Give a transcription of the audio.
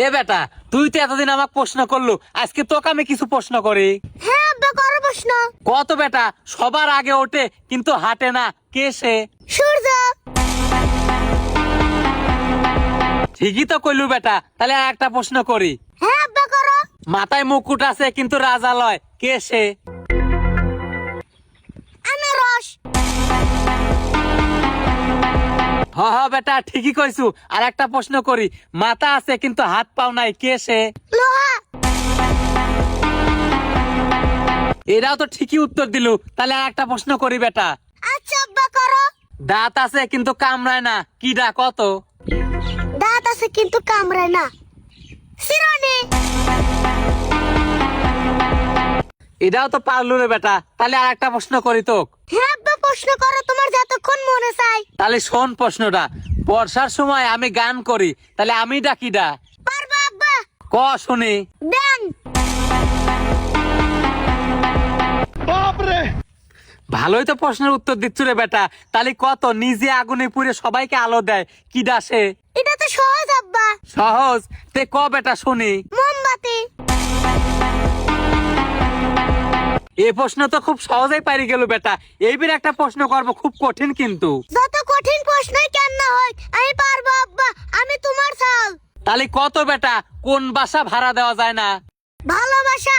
এ বেটা, তুই তো এতদিন আমাকে প্রশ্ন করলু, আজকে তোকে আমি কিছু প্রশ্ন করি। হ্যাঁ আব্বা করো প্রশ্ন। কত বেটা সবার আগে ওঠে কিন্তু হাঁটে না, কে সে? সূর্য। ঠিকই তো কইলু বেটা, তাহলে আর একটা প্রশ্ন করি। হ্যাঁ আব্বা করো। মাথায় মুকুট আছে কিন্তু রাজা লয়, কে সে? আনারস। হ হ বেটা ঠিকই কইছু। আর একটা প্রশ্ন করি, মাথা আছে কিন্তু হাত পাও নাই, কে সে? লোহা। এরাও তো ঠিকই উত্তর দিলু, তাহলে আর একটা প্রশ্ন করি বেটা। আচ্ছা আব্বা করো। দাঁত আছে কিন্তু কামড়ায় না, কি ডা কত? দাঁত আছে কিন্তু কামড়ায় না। শিরোনি। এটাও তো পারলু রে বেটা, তাহলে আর একটা প্রশ্ন করি তোক। হ্যাঁ আব্বা প্রশ্ন করো, তোমার যতক্ষণ মনে চাই। তাহলে শোন প্রশ্নটা। বর্ষার সময় আমি গান করি, তাহলে আমি ডাকি ডা? পারবা আব্বা। ক শুনি। ব্যাং। ভালোই তো প্রশ্নের উত্তর দিচ্ছ রে বেটা। তাহলে কত নিজে আগুনে পুড়ে সবাইকে আলো দেয়, কি ডাসে? এটা তো সহজ আব্বা। সহজ, তে ক বেটা শুনি। মোমবাতি। এই প্রশ্ন তো খুব সহজেই পারি গেল বেটা। এইবার একটা প্রশ্ন করব, খুব কঠিন কিন্তু। যত কঠিন প্রশ্নই কেন না হয়, আমি পারবো আব্বা, আমি তোমার চাল। তাহলে কত বেটা, কোন বাসা ভাড়া দেওয়া যায় না? ভালোবাসা।